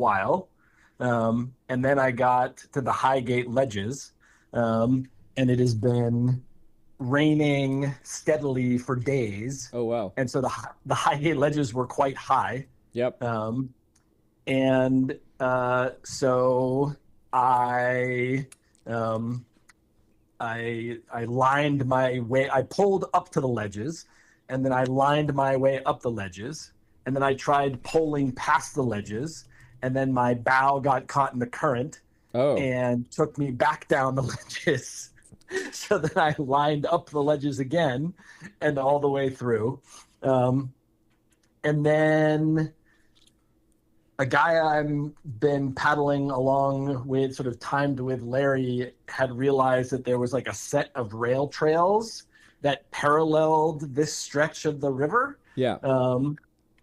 while. And then I got to the Highgate Ledges, and it has been raining steadily for days. Oh, wow. And so the Highgate Ledges were quite high. Yep. And so I lined my way. I pulled up to the ledges, and then I lined my way up the ledges, and then I tried pulling past the ledges, and then my bow got caught in the current and took me back down the ledges. So then I lined up the ledges again and all the way through. And then a guy I've been paddling along with, sort of timed with Larry, had realized that there was like a set of rail trails that paralleled this stretch of the river. Yeah.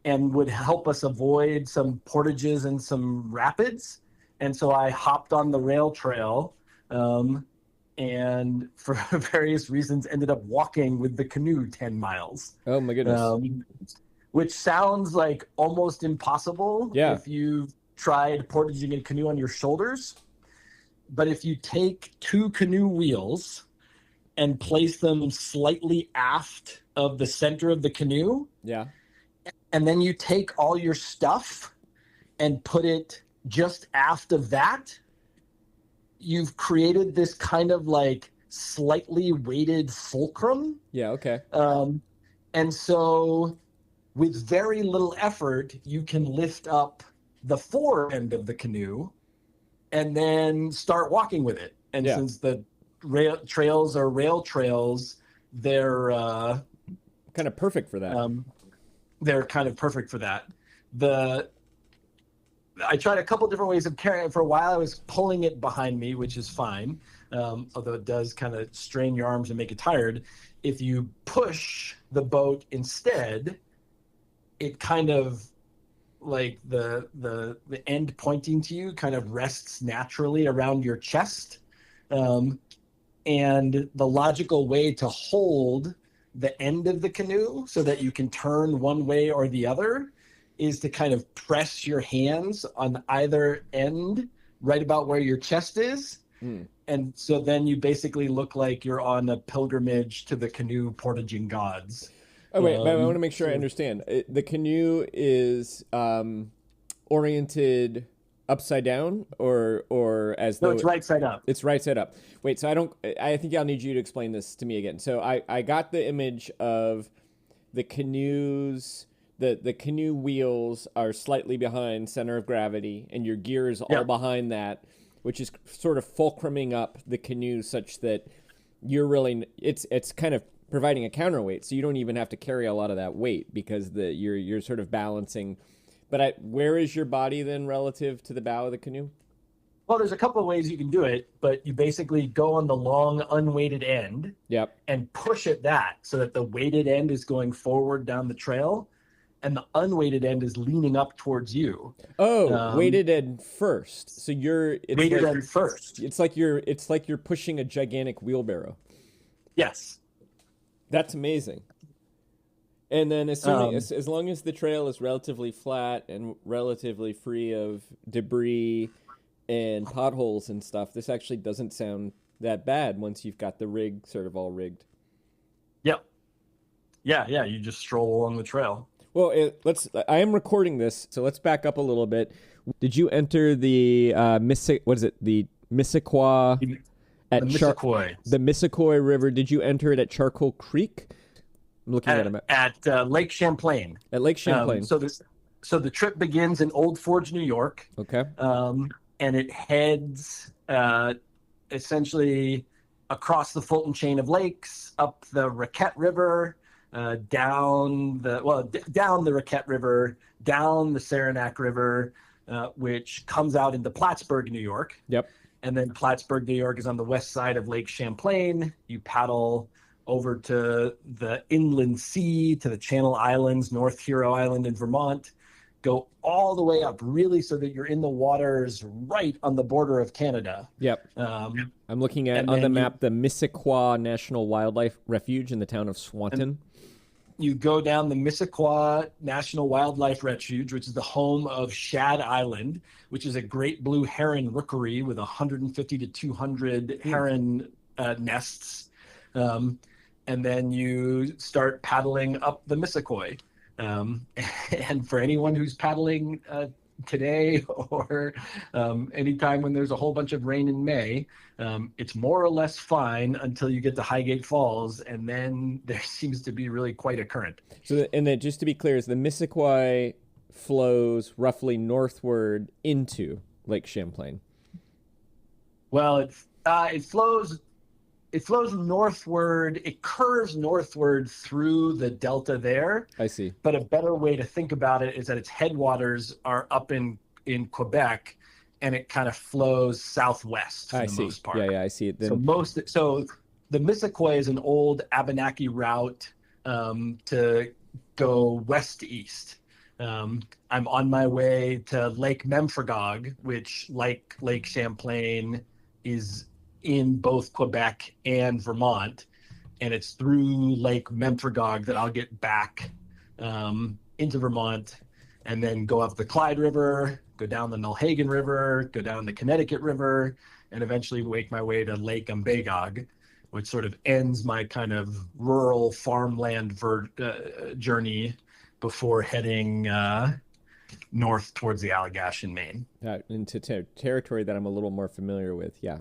And would help us avoid some portages and some rapids. And so I hopped on the rail trail, and for various reasons ended up walking with the canoe 10 miles. Oh my goodness. Which sounds like almost impossible if you've tried portaging a canoe on your shoulders. But if you take two canoe wheels and place them slightly aft of the center of the canoe, and then you take all your stuff and put it just aft of that, you've created this kind of like slightly weighted fulcrum. Yeah, okay. And so with very little effort, you can lift up the fore end of the canoe and then start walking with it. And since the rail trails are rail trails, they're kind of perfect for that. They're kind of perfect for that. I tried a couple different ways of carrying it. For a while, I was pulling it behind me, which is fine, although it does kind of strain your arms and make it tired. If you push the boat instead, it kind of like the end pointing to you kind of rests naturally around your chest. And the logical way to hold the end of the canoe so that you can turn one way or the other is to kind of press your hands on either end right about where your chest is. And so then you basically look like you're on a pilgrimage to the canoe portaging gods. Oh, wait, but I want to make sure I understand. The canoe is oriented upside down or as though... No, it's right side up. It's right side up. Wait, so I think I'll need you to explain this to me again. So I got the image of the canoes... The canoe wheels are slightly behind center of gravity, and your gear is all behind that, which is sort of fulcruming up the canoe such that you're really it's kind of providing a counterweight, so you don't even have to carry a lot of that weight because you're sort of balancing. But where is your body then relative to the bow of the canoe? Well, there's a couple of ways you can do it, but you basically go on the long unweighted end and push at that so that the weighted end is going forward down the trail. And the unweighted end is leaning up towards you. Oh, weighted end first. So it's weighted end first. It's like you're pushing a gigantic wheelbarrow. Yes, that's amazing. And then as long as the trail is relatively flat and relatively free of debris and potholes and stuff, this actually doesn't sound that bad once you've got the rig sort of all rigged. Yep. Yeah. You just stroll along the trail. Well, I am recording this, so let's back up a little bit. Did you enter the the Missisquoi at the Missisquoi River? Did you enter it at Charcoal Creek? I'm looking at them at Lake Champlain. At Lake Champlain. So the trip begins in Old Forge, New York. Okay. And it heads essentially across the Fulton chain of lakes, up the Raquette River. Down the Raquette River, down the Saranac River, which comes out into Plattsburgh, New York. Yep. And then Plattsburgh, New York is on the west side of Lake Champlain. You paddle over to the inland sea, to the Channel Islands, North Hero Island in Vermont. Go all the way up, really, so that you're in the waters right on the border of Canada. Yep. I'm looking at on the map the Missisquoi National Wildlife Refuge in the town of Swanton. you go down the Missisquoi National Wildlife Refuge, which is the home of Shad Island, which is a great blue heron rookery with 150 to 200 heron nests. And then you start paddling up the Missisquoi. And for anyone who's paddling today or anytime when there's a whole bunch of rain in May, it's more or less fine until you get to Highgate Falls, and then there seems to be really quite a current. So, and then just to be clear, is the Missisquoi flows roughly northward into Lake Champlain? Well, it flows northward. It curves northward through the delta there. I see. But a better way to think about it is that its headwaters are up in Quebec, and it kind of flows southwest for the most part. Yeah, I see it. Then... So the Missisquoi is an old Abenaki route to go west to east. I'm on my way to Lake Memphremagog, which, like Lake Champlain, is in both Quebec and Vermont, and it's through Lake Memphremagog that I'll get back into Vermont, and then go up the Clyde River, go down the Nulhagen River, go down the Connecticut River, and eventually make my way to Lake Umbagog, which sort of ends my kind of rural farmland journey before heading north towards the Allagash in Maine. Into territory that I'm a little more familiar with, yeah.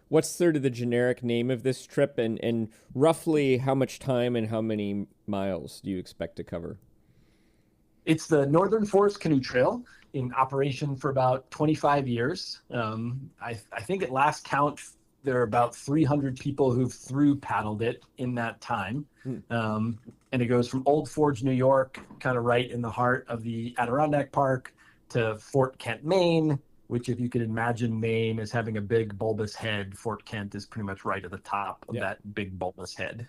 What's sort of the generic name of this trip, and roughly how much time and how many miles do you expect to cover? It's the Northern Forest Canoe Trail, in operation for about 25 years. I think at last count, there are about 300 people who've through paddled it in that time. And it goes from Old Forge, New York, kind of right in the heart of the Adirondack Park, to Fort Kent, Maine, which, if you could imagine Maine as having a big bulbous head, Fort Kent is pretty much right at the top of that big bulbous head.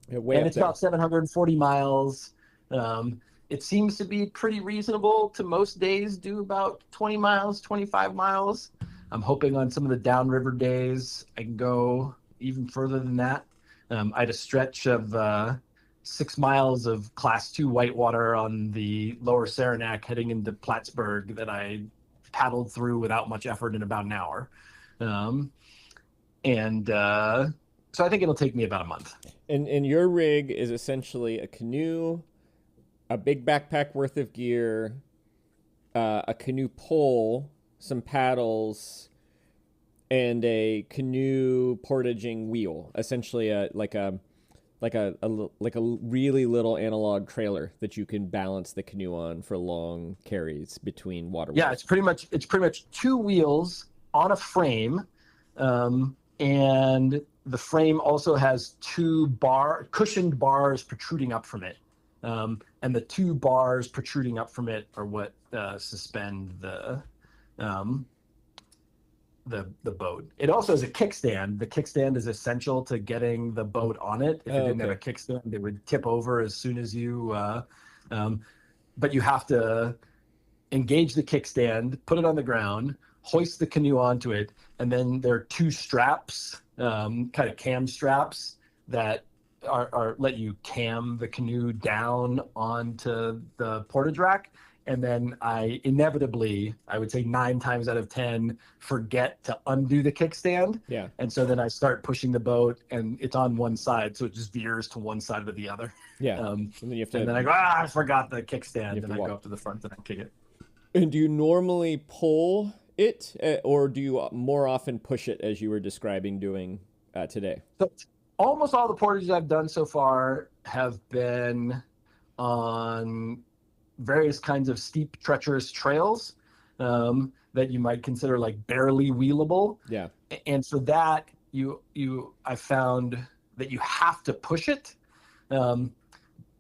And it's about 740 miles. It seems to be pretty reasonable to most days, do about 20 miles, 25 miles. I'm hoping on some of the downriver days I can go even further than that. I had a stretch of 6 miles of Class 2 whitewater on the lower Saranac heading into Plattsburgh that I paddled through without much effort in about an hour. So I think it'll take me about a month. And your rig is essentially a canoe, a big backpack worth of gear, a canoe pole, some paddles, and a canoe portaging wheel. Essentially, like a really little analog trailer that you can balance the canoe on for long carries between waterways. Yeah, it's pretty much two wheels on a frame, and the frame also has two cushioned bars protruding up from it. And the two bars protruding up from it are what suspend the boat. It also has a kickstand. The kickstand is essential to getting the boat on it. If it didn't have a kickstand, it would tip over as soon as you. But you have to engage the kickstand, put it on the ground, hoist the canoe onto it, and then there are two straps, kind of cam straps that are let you cam the canoe down onto the portage rack. And then I would say 9 times out of 10, forget to undo the kickstand. Yeah. And so then I start pushing the boat, and it's on one side, so it just veers to one side or the other. Yeah. And then you have to. And then I go, I forgot the kickstand, and I walk. go up to the front and I kick it. And do you normally pull it, or do you more often push it, as you were describing doing today? So almost all the portages I've done so far have been on various kinds of steep, treacherous trails that you might consider like barely wheelable. Yeah. And for that, I found that you have to push it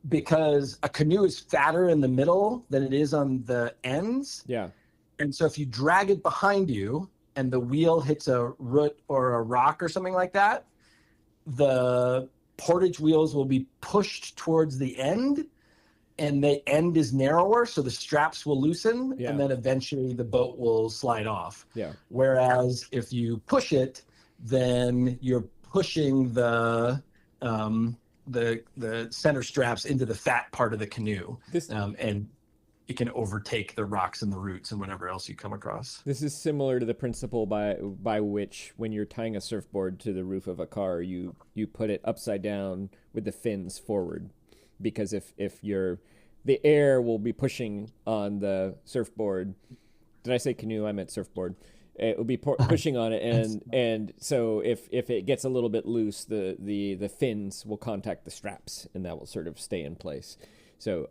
because a canoe is fatter in the middle than it is on the ends. Yeah. And so if you drag it behind you and the wheel hits a root or a rock or something like that, the portage wheels will be pushed towards the end, and the end is narrower, so the straps will loosen, and then eventually the boat will slide off. Yeah. Whereas if you push it, then you're pushing the the center straps into the fat part of the canoe, and it can overtake the rocks and the roots and whatever else you come across. This is similar to the principle by which, when you're tying a surfboard to the roof of a car, you put it upside down with the fins forward, because if the air will be pushing on the surfboard. Did I say canoe? I meant surfboard. It will be pushing on it, and so if it gets a little bit loose, the fins will contact the straps, and that will sort of stay in place. So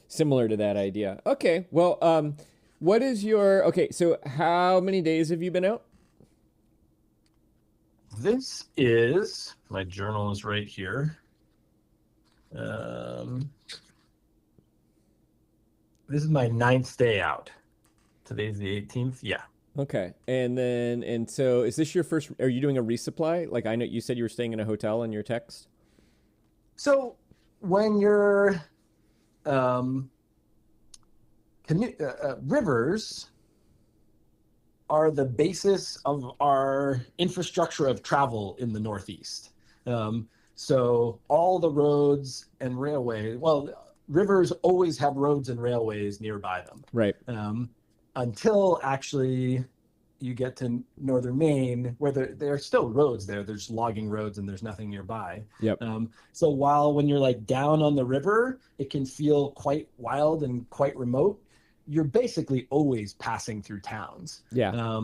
similar to that idea. Okay, well, what is your so how many days have you been out? This is, my journal is right here. This is my 9th day out. Today's the 18th. Yeah. Okay. And so is this your first, are you doing a resupply? Like, I know you said you were staying in a hotel in your text. So when you're, rivers are the basis of our infrastructure of travel in the Northeast. So all the roads and railways, rivers always have roads and railways nearby them. Right. Until actually you get to northern Maine, where there are still roads there. There's logging roads and there's nothing nearby. Yep. So when you're like down on the river, it can feel quite wild and quite remote. You're basically always passing through towns. Yeah.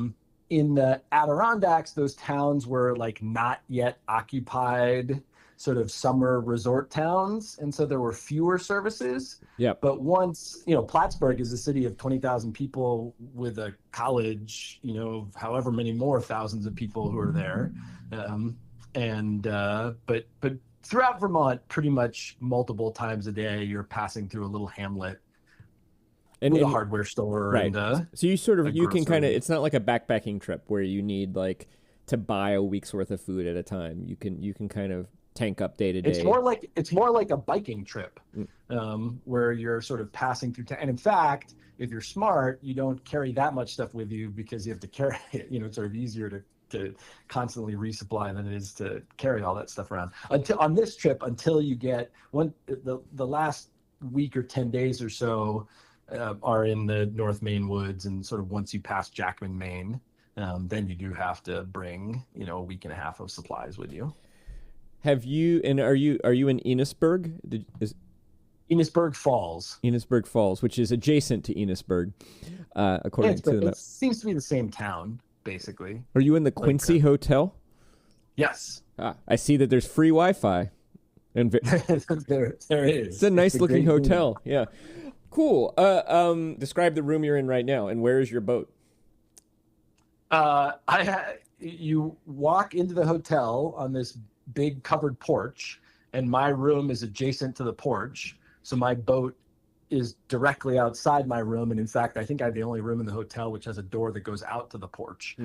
In the Adirondacks, those towns were like not yet occupied, sort of summer resort towns, and so there were fewer services. Yeah. But once, Plattsburgh is a city of 20,000 people with a college, however many more thousands of people who are there, but throughout Vermont, pretty much multiple times a day, you're passing through a little hamlet with a hardware store. Right. And so you can kind of, it's not like a backpacking trip where you need like to buy a week's worth of food at a time. You can kind of tank up day to day. It's more like a biking trip, where you're sort of passing through and in fact, if you're smart, you don't carry that much stuff with you because you have to carry it. It's sort of easier to constantly resupply than it is to carry all that stuff around. On this trip, until you get the last week or 10 days or so are in the North Maine woods, and sort of once you pass Jackman, Maine, then you do have to bring a week and a half of supplies with you. Have you, and are you in Enosburg? Enosburg Falls. Enosburg Falls, which is adjacent to Enosburg, according to the map. It seems to be the same town, basically. Are you in the Quincy Hotel? Yes. I see that there's free Wi-Fi. And there is. It's a nice looking hotel. Room. Yeah. Cool. Describe the room you're in right now, and where is your boat? You walk into the hotel on this big covered porch, and my room is adjacent to the porch. So my boat is directly outside my room. And in fact, I think I have the only room in the hotel which has a door that goes out to the porch.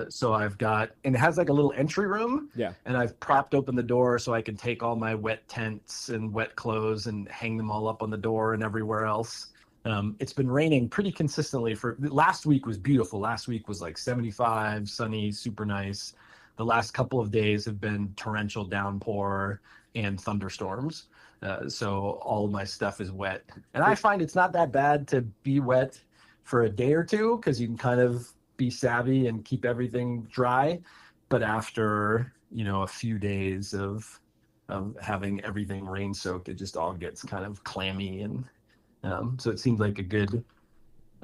So I've got, and it has like a little entry room. Yeah. And I've propped open the door so I can take all my wet tents and wet clothes and hang them all up on the door and everywhere else. It's been raining pretty consistently last week was beautiful. Last week was like 75, sunny, super nice. The last couple of days have been torrential downpour and thunderstorms. So all of my stuff is wet. And I find it's not that bad to be wet for a day or two because you can kind of be savvy and keep everything dry. But after, a few days of having everything rain soaked, it just all gets kind of clammy. And so it seems like a good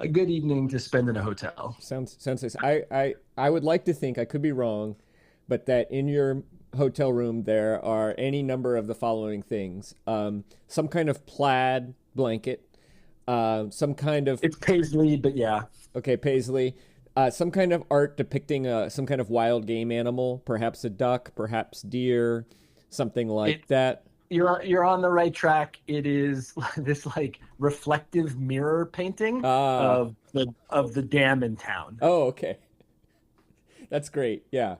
evening to spend in a hotel. Sounds nice. I would like to think, I could be wrong, but that in your hotel room there are any number of the following things: some kind of plaid blanket, some kind of, it's paisley, but yeah, okay, paisley, some kind of art depicting some kind of wild game animal, perhaps a duck, perhaps deer, something like that. You're on the right track. It is this like reflective mirror painting of the dam in town. Oh, okay, that's great. Yeah.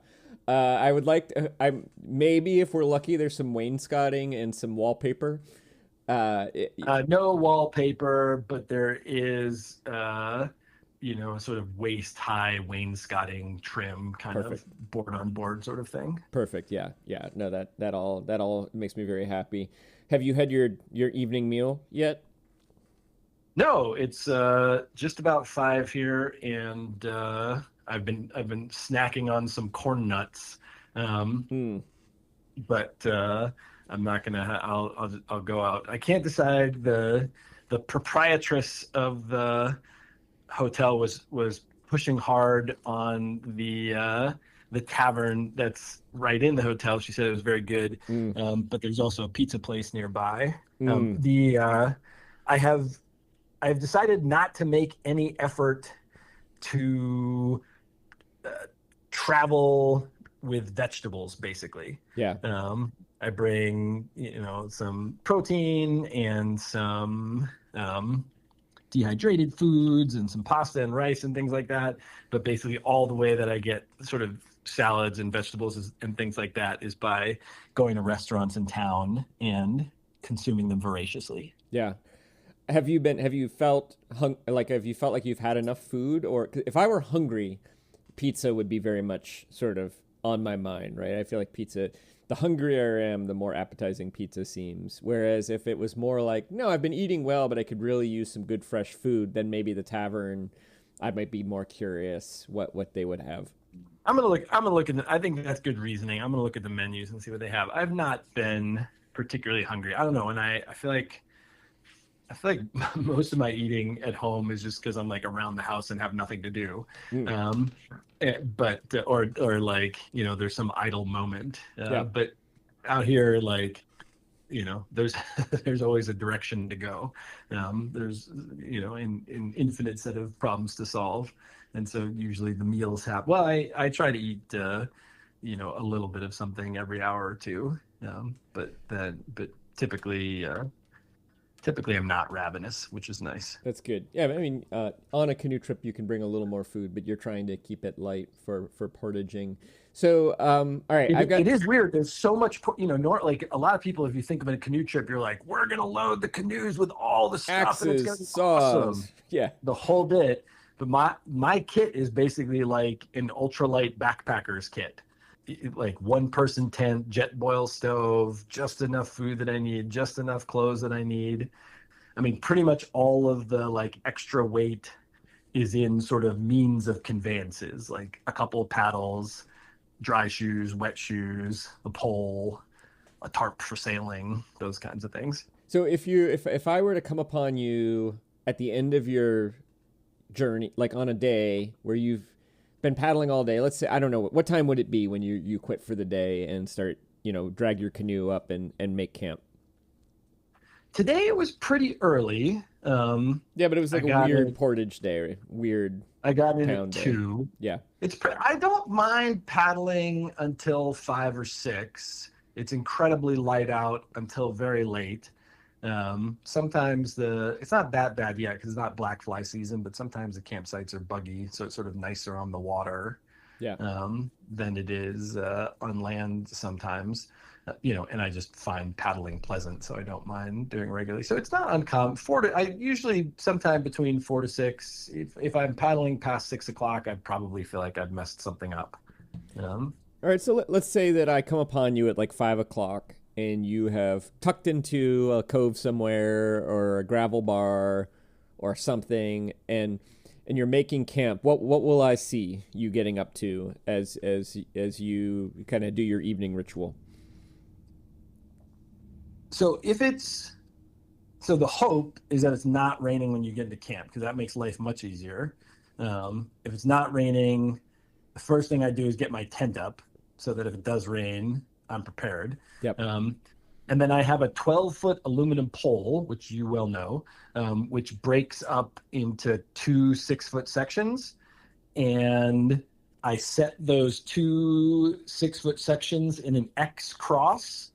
I would like to, maybe if we're lucky, there's some wainscoting and some wallpaper. No wallpaper, but there is sort of waist high wainscoting trim kind of Perfect. board on board sort of thing. Perfect. Yeah. Yeah. No, that all makes me very happy. Have you had your evening meal yet? No, it's just about 5 here, and I've been snacking on some corn nuts, um, Hmm. but I'm not gonna. I'll go out. I can't decide. The proprietress of the hotel was pushing hard on the tavern that's right in the hotel. She said it was very good, Hmm. but there's also a pizza place nearby. Hmm. The I have I've decided not to make any effort to uh, travel with vegetables, basically. Yeah. I bring, some protein and some dehydrated foods and some pasta and rice and things like that. But basically, all the way that I get sort of salads and vegetables and things like that is by going to restaurants in town and consuming them voraciously. Yeah. Have you felt like you've had enough food? Or 'cause if I were hungry, pizza would be very much sort of on my mind, right? I feel like pizza, the hungrier I am, the more appetizing pizza seems. Whereas if it was more like, no, I've been eating well, but I could really use some good fresh food, then maybe the tavern, I might be more curious what they would have. I'm gonna look at. I think that's good reasoning. I'm gonna look at the menus and see what they have. I've not been particularly hungry. I don't know, and I feel like most of my eating at home is just because I'm like around the house and have nothing to do. Mm. Um, but or like there's some idle moment. Yeah, But out here, like there's there's always a direction to go. There's an infinite set of problems to solve, and so usually the meals have. Well, I try to eat a little bit of something every hour or two, but typically I'm not ravenous, which is nice. that's good. Yeah, I mean, on a canoe trip, you can bring a little more food, but you're trying to keep it light for portaging. So, all right, I've It got is weird. There's so much, like a lot of people, if you think of a canoe trip, you're like, we're gonna load the canoes with all the stuff, and it's axes, gonna be awesome, saws. Yeah. the whole bit. But my kit is basically like an ultralight backpacker's kit. Like one person tent, jet boil stove, just enough food that I need, just enough clothes that I need. I mean, pretty much all of the like extra weight is in sort of means of conveyances, like a couple of paddles, dry shoes, wet shoes, a pole, a tarp for sailing, those kinds of things. So if I were to come upon you at the end of your journey, like on a day where you've been paddling all day, let's say I don't know what time would it be when you quit for the day and start drag your canoe up and make camp. Today it was pretty early. Yeah, but it was I like a got weird it. portage day, weird I got in at town day. 2. Yeah. I don't mind paddling until 5 or 6. It's incredibly light out until very late. Sometimes it's not that bad yet because it's not black fly season, but sometimes the campsites are buggy, so it's sort of nicer on the water Yeah. than it is on land sometimes. And I just find paddling pleasant, so I don't mind doing regularly. So it's not uncommon. I usually sometime between 4 to 6. If I'm paddling past 6 o'clock, I probably feel like I've messed something up. Um, All right, so let's say that I come upon you at like 5 o'clock and you have tucked into a cove somewhere or a gravel bar or something, and you're making camp. What will I see you getting up to as you kind of do your evening ritual? so if it's so the hope is that it's not raining when you get into camp because that makes life much easier. If it's not raining, the first thing I do is get my tent up so that if it does rain, I'm prepared. Yep. Um, and then I have a 12-foot aluminum pole, which you well know, which breaks up into two 6-foot sections. And I set those two 6-foot sections in an X cross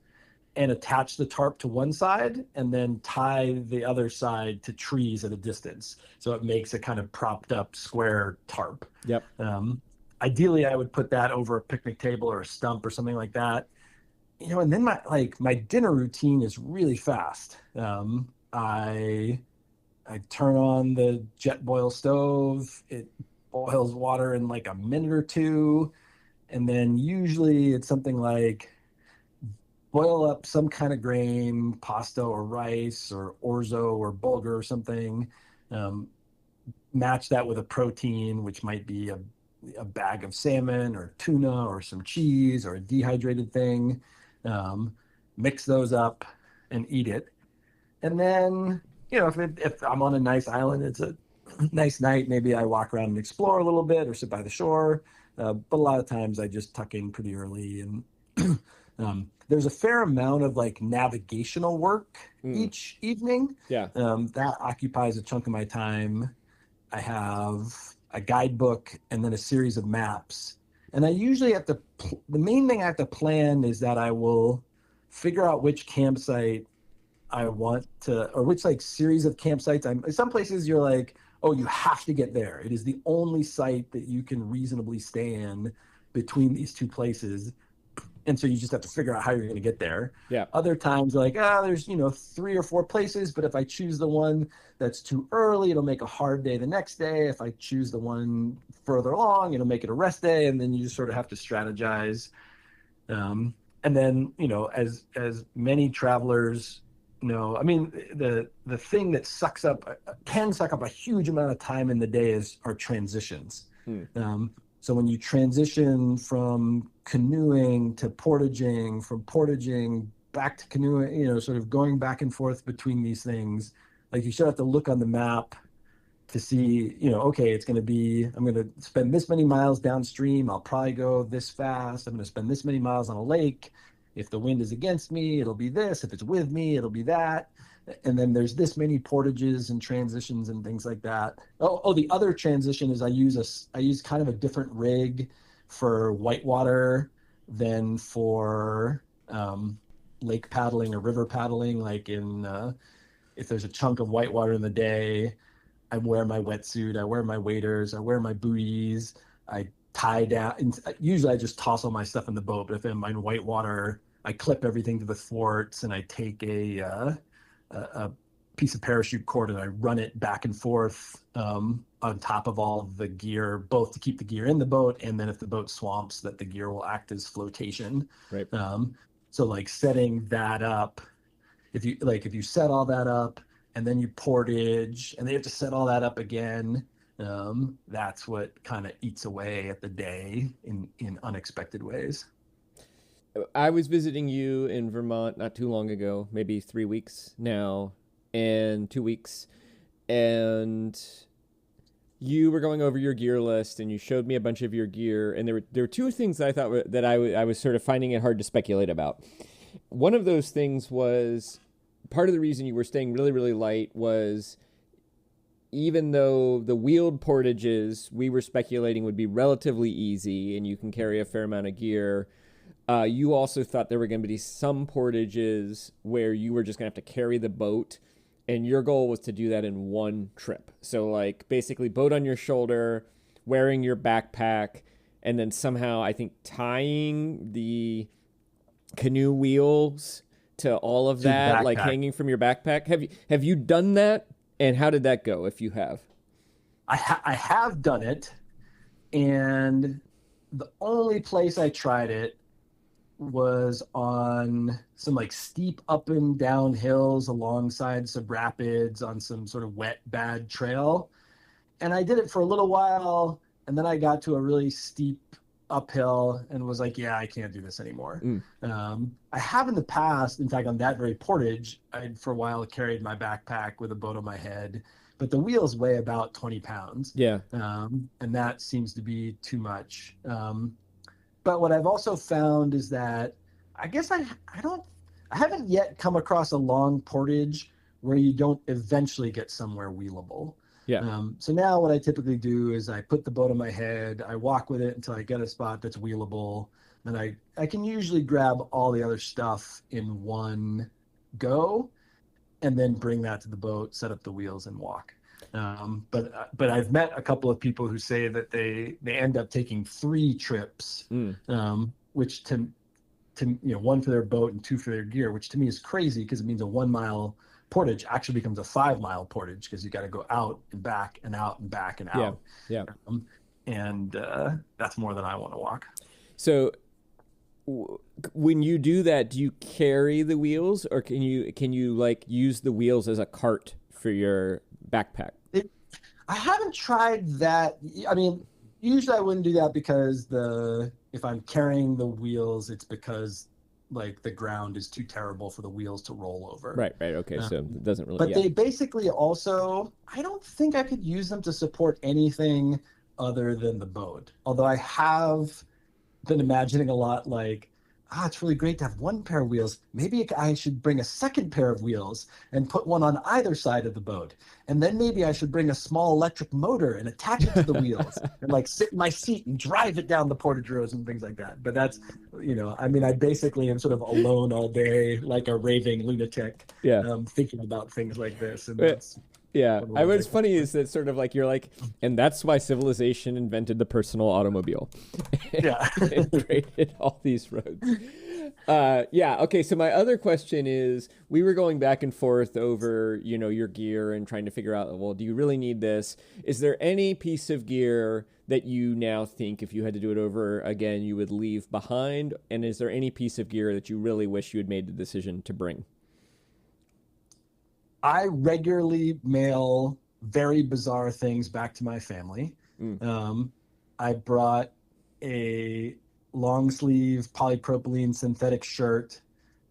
and attach the tarp to one side and then tie the other side to trees at a distance. So it makes a kind of propped up square tarp. Yep. Ideally, I would put that over a picnic table or a stump or something like that. And then my dinner routine is really fast. I I turn on the jet boil stove. It boils water in like a minute or two. And then usually it's something like boil up some kind of grain, pasta or rice or orzo or bulgur or something. Um, Match that with a protein, which might be a bag of salmon or tuna or some cheese or a dehydrated thing. Um, Mix those up and eat it. And then, if I'm on a nice island, it's a nice night. Maybe I walk around and explore a little bit or sit by the shore. But a lot of times I just tuck in pretty early. And there's a fair amount of like navigational work Mm. each evening. Yeah. That occupies a chunk of my time. I have a guidebook and then a series of maps. And I usually have to, the main thing I have to plan is that I will figure out which campsite I want to, or which like series of campsites. Some places you're like, oh, you have to get there. It is the only site that you can reasonably stay in between these two places. And so you just have to figure out how you're going to get there. Yeah. Other times, like, there's, 3 or 4 places, but if I choose the one that's too early, it'll make a hard day the next day. If I choose the one further along, it'll make it a rest day. And then you just sort of have to strategize. And then, as many travelers know, I mean, the thing that can suck up a huge amount of time in the day is our transitions. Mm. So when you transition from canoeing to portaging, from portaging back to canoeing, sort of going back and forth between these things, like you should have to look on the map to see, okay, I'm going to spend this many miles downstream. I'll probably go this fast. I'm going to spend this many miles on a lake. If the wind is against me, it'll be this. If it's with me, it'll be that. And then there's this many portages and transitions and things like that. The other transition is I use kind of a different rig for whitewater than for lake paddling or river paddling. Like if there's a chunk of whitewater in the day, I wear my wetsuit, I wear my waders, I wear my buoys, I tie down. And usually I just toss all my stuff in the boat, but if I'm in whitewater, I clip everything to the thwarts and I take a piece of parachute cord and I run it back and forth on top of all of the gear, both to keep the gear in the boat and then if the boat swamps, that the gear will act as flotation. Right. So like setting that up, if you set all that up and then you portage and then you have to set all that up again, that's what kind of eats away at the day in unexpected ways. I was visiting you in Vermont not too long ago, maybe 3 weeks now, and 2 weeks, and you were going over your gear list, and you showed me a bunch of your gear, and there were two things that I thought that I was sort of finding it hard to speculate about. One of those things was part of the reason you were staying really, really light was even though the wheeled portages we were speculating would be relatively easy and you can carry a fair amount of gear, you also thought there were going to be some portages where you were just going to have to carry the boat, and your goal was to do that in one trip. So like basically boat on your shoulder, wearing your backpack, and then somehow I think tying the canoe wheels to all of that, like hanging from your backpack. Have you done that? And how did that go, if you have? I have done it, and the only place I tried it was on some like steep up and down hills alongside some rapids on some sort of wet, bad trail. And I did it for a little while, and then I got to a really steep uphill and was like, yeah, I can't do this anymore. I have in the past, in fact, on that very portage, I for a while carried my backpack with a boat on my head, but the wheels weigh about 20 pounds. Yeah. And that seems to be too much. But what I've also found is that I guess I haven't yet come across a long portage where you don't eventually get somewhere wheelable. Yeah. So now what I typically do is I put the boat on my head, I walk with it until I get a spot that's wheelable, and I can usually grab all the other stuff in one go and then bring that to the boat, set up the wheels and walk. But I've met a couple of people who say that they end up taking 3 trips, which to one for their boat and 2 for their gear, which to me is crazy because it means a 1 mile portage actually becomes a 5-mile portage because you got to go out and back and out and back and out. Yeah. And that's more than I want to walk. So when you do that, do you carry the wheels, or can you like use the wheels as a cart for your backpack? I haven't tried that. I mean, usually I wouldn't do that because if I'm carrying the wheels, it's because like the ground is too terrible for the wheels to roll over. Right. Okay. So it doesn't really. But they basically also, I don't think I could use them to support anything other than the boat. Although I have been imagining a lot like, it's really great to have one pair of wheels. Maybe I should bring a second pair of wheels and put one on either side of the boat. And then maybe I should bring a small electric motor and attach it to the wheels and like sit in my seat and drive it down the portage roads and things like that. But that's, I mean, I basically am sort of alone all day, like a raving lunatic, thinking about things like this. And that's, what's funny is that sort of like you're like, and that's why civilization invented the personal automobile. And created all these roads. Okay. So my other question is, we were going back and forth over, your gear and trying to figure out, well, do you really need this? Is there any piece of gear that you now think if you had to do it over again, you would leave behind? And is there any piece of gear that you really wish you had made the decision to bring? I regularly mail very bizarre things back to my family. I brought a long sleeve polypropylene synthetic shirt,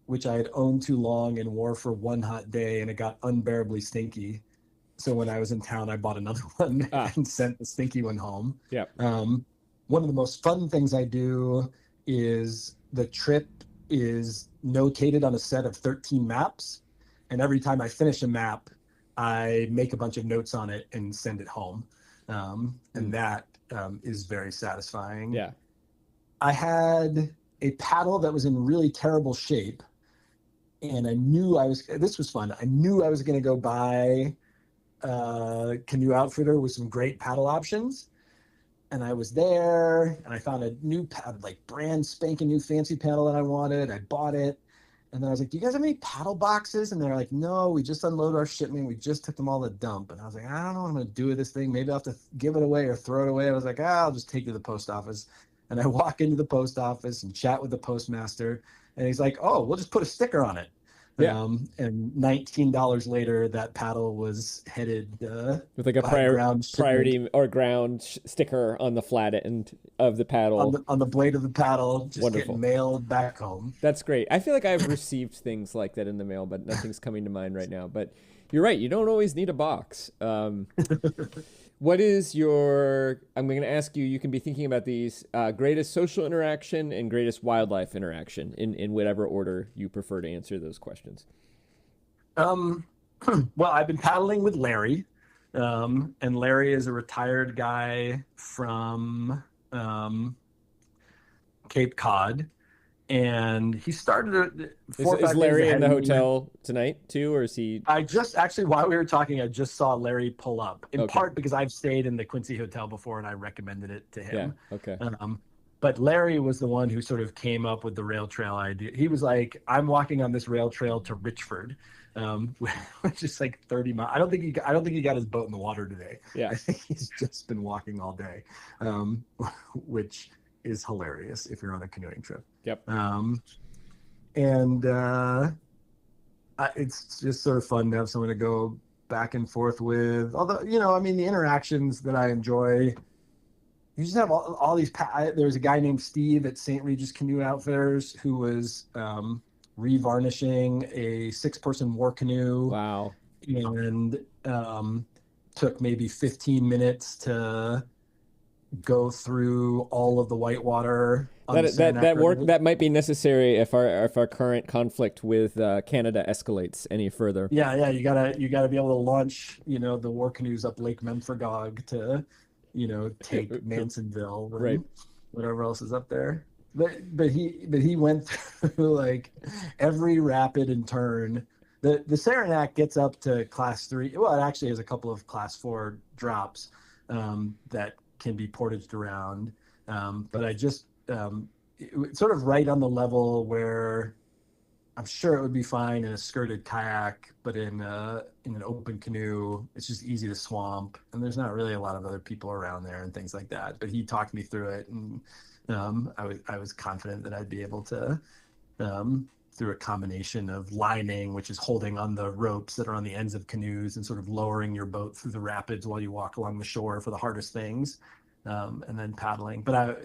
which I had owned too long and wore for one hot day, and it got unbearably stinky. So when I was in town, I bought another one and sent the stinky one home. One of the most fun things I do is the trip is notated on a set of 13 maps. And every time I finish a map, I make a bunch of notes on it and send it home. And that is very satisfying. I had a paddle that was in really terrible shape. And I knew this was fun. I knew I was going to go buy a canoe outfitter with some great paddle options. And I was there and I found a new like brand spanking new fancy paddle that I wanted. I bought it. And then I was like, do you guys have any paddle boxes? And they're like, no, we just unloaded our shipment. We just took them all to the dump. And I was like, I don't know what I'm going to do with this thing. Maybe I'll have to give it away or throw it away. I was like, I'll just take it to the post office. And I walk into the post office and chat with the postmaster. And he's like, oh, we'll just put a sticker on it. And $19 later, that paddle was headed with like a priority or ground sticker on the flat end of the paddle, on the blade of the paddle, just getting mailed back home. That's great. I feel like I've received things like that in the mail, but nothing's coming to mind right now. But you're right; you don't always need a box. What is I'm going to ask you, you can be thinking about these, greatest social interaction and greatest wildlife interaction in whatever order you prefer to answer those questions. Well, I've been paddling with Larry, and Larry is a retired guy from Cape Cod. And he started is Larry in the hotel tonight too, or is he? I just actually, while we were talking, I just saw Larry pull up. In part because I've stayed in the Quincy Hotel before, and I recommended it to him. But Larry was the one who sort of came up with the rail trail idea. He was like, "I'm walking on this rail trail to Richford, which is like 30 miles. I don't think he got his boat in the water today. I think he's just been walking all day, which is hilarious if you're on a canoeing trip. It's just sort of fun to have someone to go back and forth with. Although, I mean, the interactions that I enjoy, you just have all these. There was a guy named Steve at St. Regis Canoe Outfitters who was revarnishing a 6-person war canoe. Wow. And took maybe 15 minutes to go through all of the whitewater. That might be necessary if our current conflict with Canada escalates any further. You gotta be able to launch the war canoes up Lake Memphregog to take Mansonville and whatever else is up there. But he went through like every rapid and turn. The Saranac gets up to class 3. Well, it actually has a couple of class 4 drops that can be portaged around. But I just it's sort of right on the level where I'm sure it would be fine in a skirted kayak, but in an open canoe, it's just easy to swamp, and there's not really a lot of other people around there and things like that. But he talked me through it, and I was confident that I'd be able to, through a combination of lining, which is holding on the ropes that are on the ends of canoes, and sort of lowering your boat through the rapids while you walk along the shore for the hardest things, and then paddling. But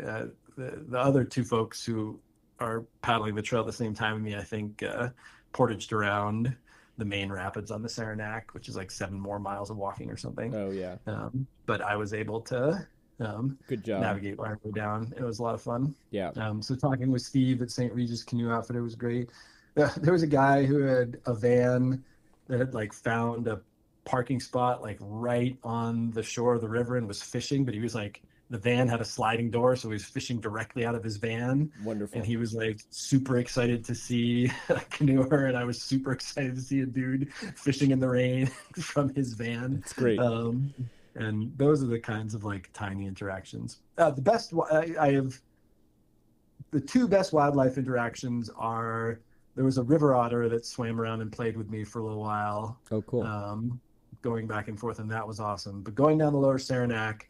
the other two folks who are paddling the trail at the same time with me, I think, portaged around the main rapids on the Saranac, which is like 7 more miles of walking or something. Oh yeah. But I was able to Good job. navigate my way down. It was a lot of fun. Yeah. So talking with Steve at St. Regis Canoe Outfitter was great. There was a guy who had a van that had like found a parking spot like right on the shore of the river and was fishing, but he was like, the van had a sliding door, so he was fishing directly out of his van. Wonderful. And he was like super excited to see a canoer, and I was super excited to see a dude fishing in the rain from his van. That's great. And those are the kinds of like tiny interactions. I have the two best wildlife interactions are, there was a river otter that swam around and played with me for a little while. Oh, cool. Going back and forth, and that was awesome. But going down the lower Saranac,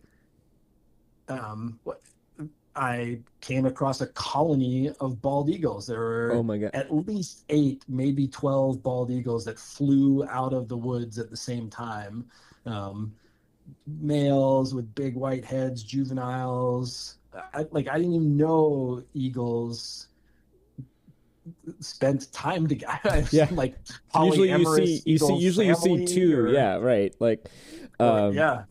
I came across a colony of bald eagles. There were Oh my God. at least 8, maybe 12 bald eagles that flew out of the woods at the same time. Males with big white heads, juveniles. I didn't even know eagles spent time together. Yeah. Like Usually polyamorous you see family, 2. or, Yeah. Right. Like. yeah.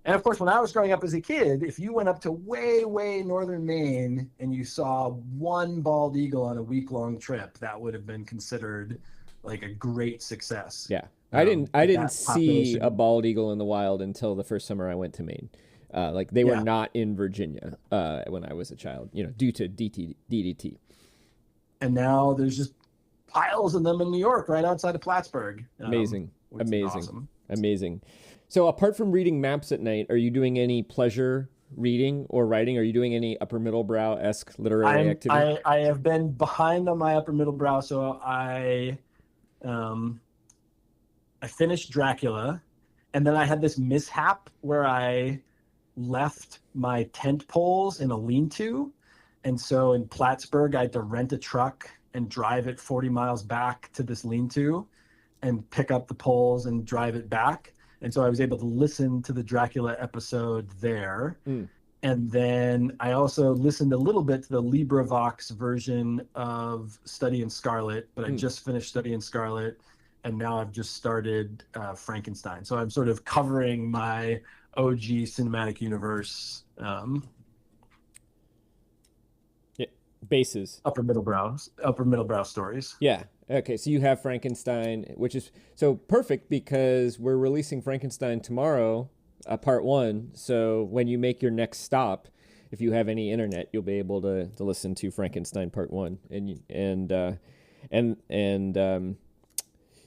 And of course, when I was growing up as a kid, if you went up to way, way northern Maine and you saw one bald eagle on a week-long trip, that would have been considered like a great success. Yeah. I didn't see population. a bald eagle in the wild until the first summer I went to Maine. Like they were Yeah. not in Virginia when I was a child, due to DDT. And now there's just piles of them in New York, right outside of Plattsburgh. Amazing. Which is awesome. Amazing. So apart from reading maps at night, are you doing any pleasure reading or writing? Are you doing any Upper Middlebrow-esque literary activity? I have been behind on my Upper Middlebrow, so I finished Dracula, and then I had this mishap where I left my tent poles in a lean-to, and so in Plattsburgh I had to rent a truck and drive it 40 miles back to this lean-to and pick up the poles and drive it back. And so I was able to listen to the Dracula episode there. And then I also listened a little bit to the LibriVox version of Study in Scarlet, but I just finished Study in Scarlet, and now I've just started Frankenstein. So I'm sort of covering my OG cinematic universe Bases. Upper Middlebrow stories. Yeah. Okay. So you have Frankenstein, which is so perfect because we're releasing Frankenstein tomorrow, part 1. So when you make your next stop, if you have any internet, you'll be able to listen to Frankenstein part 1, and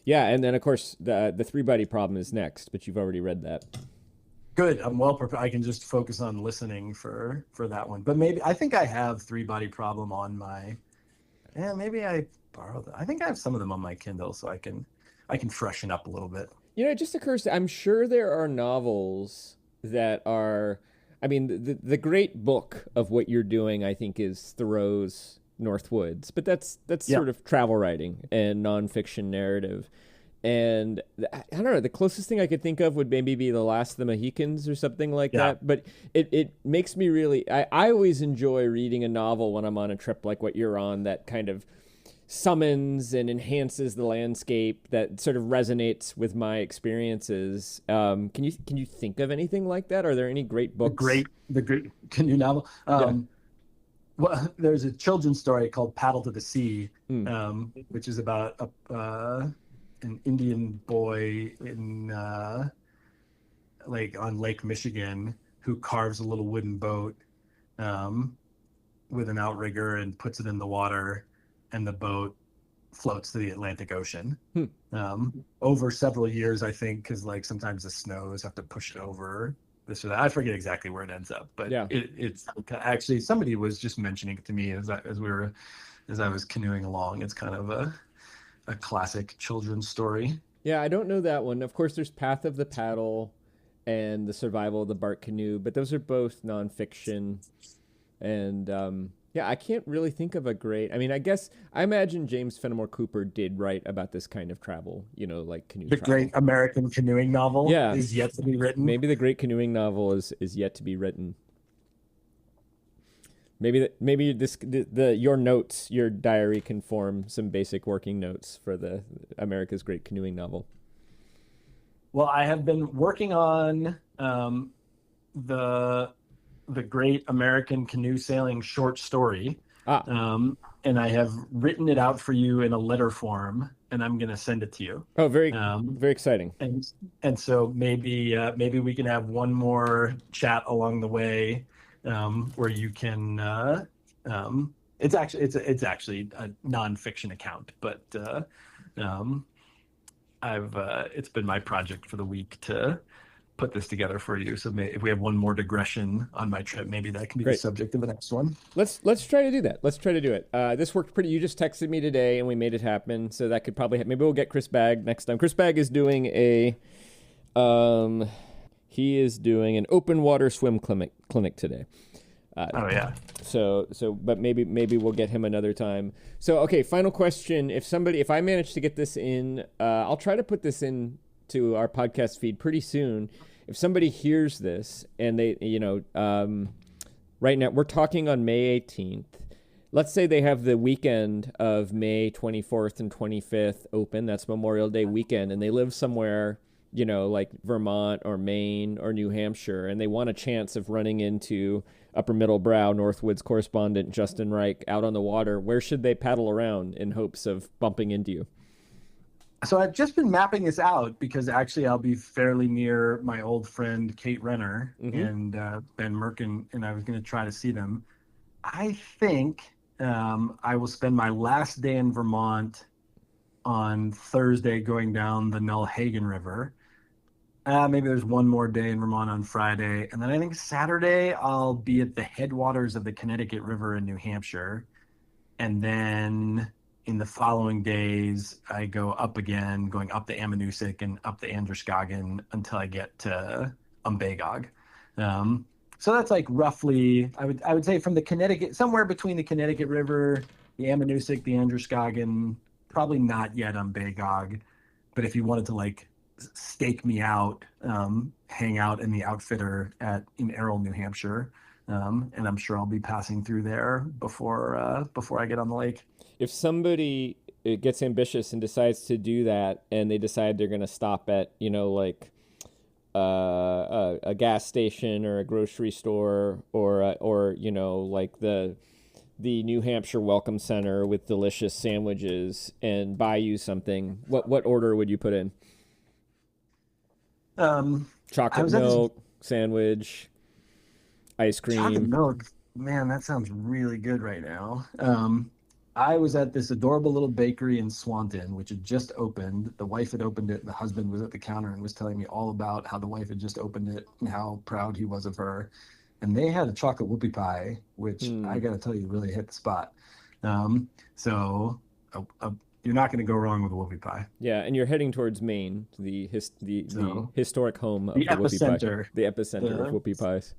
yeah, and then of course the 3-body problem is next, but you've already read that. Good. I'm well prepared. I can just focus on listening for that one. But maybe I think I have 3-body problem on my. Yeah, maybe I borrowed them. I think I have some of them on my Kindle, so I can freshen up a little bit. It just occurs to, I'm sure there are novels that are. I mean, the great book of what you're doing, I think, is Thoreau's Northwoods, but that's sort of travel writing and nonfiction narrative. And I don't know, the closest thing I could think of would maybe be The Last of the Mohicans or something like that. But it makes me really, I always enjoy reading a novel when I'm on a trip like what you're on, that kind of summons and enhances the landscape, that sort of resonates with my experiences. Can you think of anything like that? Are there any great books? The great canoe novel. Well, there's a children's story called Paddle to the Sea, which is about an Indian boy in on Lake Michigan who carves a little wooden boat with an outrigger and puts it in the water, and the boat floats to the Atlantic Ocean over several years, I think, because sometimes the snows have to push it over this or that. I forget exactly where it ends up, but it's actually, somebody was just mentioning it to me as we were as I was canoeing along. It's kind of a classic children's story. Yeah, I don't know that one. Of course, there's Path of the Paddle and The Survival of the Bark Canoe, but those are both nonfiction. And yeah, I can't really think of a great. I mean, I imagine James Fenimore Cooper did write about this kind of travel, like canoe The travel. great American canoeing novel Yeah. is yet to be written. Maybe the great canoeing novel is yet to be written. Maybe your notes, your diary can form some basic working notes for the America's Great Canoeing Novel. Well, I have been working on the Great American Canoe Sailing short story, and I have written it out for you in a letter form, and I'm going to send it to you. Oh, very exciting. And so maybe we can have one more chat along the way, where you can. It's actually a nonfiction account, but it's been my project for the week to put this together for you. So if we have one more digression on my trip, maybe that can be the subject of the next one. Let's try to do that. Let's try to do it. This worked pretty. You just texted me today, and we made it happen. So that could probably maybe we'll get Chris Bagg next time. Chris Bagg is doing he is doing an open water swim clinic today. But maybe we'll get him another time. So, okay, final question. If I manage to get this in, I'll try to put this in to our podcast feed pretty soon. If somebody hears this and they, right now we're talking on May 18th. Let's say they have the weekend of May 24th and 25th open. That's Memorial Day weekend. And they live somewhere, like Vermont or Maine or New Hampshire, and they want a chance of running into Upper Middlebrow Northwoods correspondent Justin Reich out on the water. Where should they paddle around in hopes of bumping into you? So I've just been mapping this out because actually I'll be fairly near my old friend Kate Renner and Ben Merkin, and I was going to try to see them. I think I will spend my last day in Vermont on Thursday going down the Nullhagen River. Maybe there's one more day in Vermont on Friday. And then I think Saturday I'll be at the headwaters of the Connecticut River in New Hampshire. And then in the following days, I go up again, going up the Ammonoosuc and up the Androscoggin until I get to Umbagog. So that's like roughly, I would say from the Connecticut, somewhere between the Connecticut River, the Ammonoosuc, the Androscoggin, probably not yet Umbagog. But if you wanted to like stake me out, hang out in the outfitter in Errol, New Hampshire. And I'm sure I'll be passing through there before I get on the lake. If somebody gets ambitious and decides to do that, and they decide they're going to stop at, like a gas station or a grocery store or like the New Hampshire Welcome Center with delicious sandwiches and buy you something, what order would you put in? Chocolate milk, sandwich, ice cream. Chocolate milk, man, that sounds really good right now. I was at this adorable little bakery in Swanton, which had just opened. The wife had opened it. The husband was at the counter and was telling me all about how the wife had just opened it and how proud he was of her. And they had a chocolate whoopie pie, which I got to tell you really hit the spot. So you're not going to go wrong with a whoopie pie. Yeah, and you're heading towards Maine, the historic home of the whoopie pie. The epicenter of whoopie pies.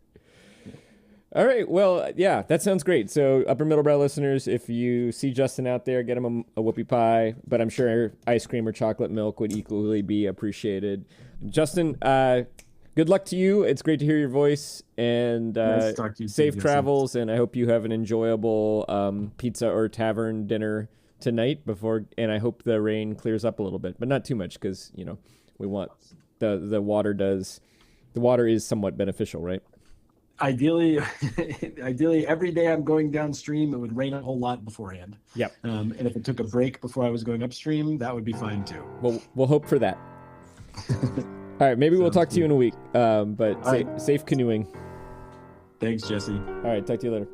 All right, well, yeah, that sounds great. So Upper Middlebrow listeners, if you see Justin out there, get him a whoopie pie, but I'm sure ice cream or chocolate milk would equally be appreciated. Justin, good luck to you. It's great to hear your voice, and nice to talk to you safe too, travels, and I hope you have an enjoyable pizza or tavern dinner tonight and I hope the rain clears up a little bit, but not too much because, we want the water is somewhat beneficial, right? Ideally, every day I'm going downstream, it would rain a whole lot beforehand. Yep. And if it took a break before I was going upstream, that would be fine too. Well, we'll hope for that. All right, maybe we'll talk to you in a week. But safe canoeing. Thanks, Jesse. All right, talk to you later.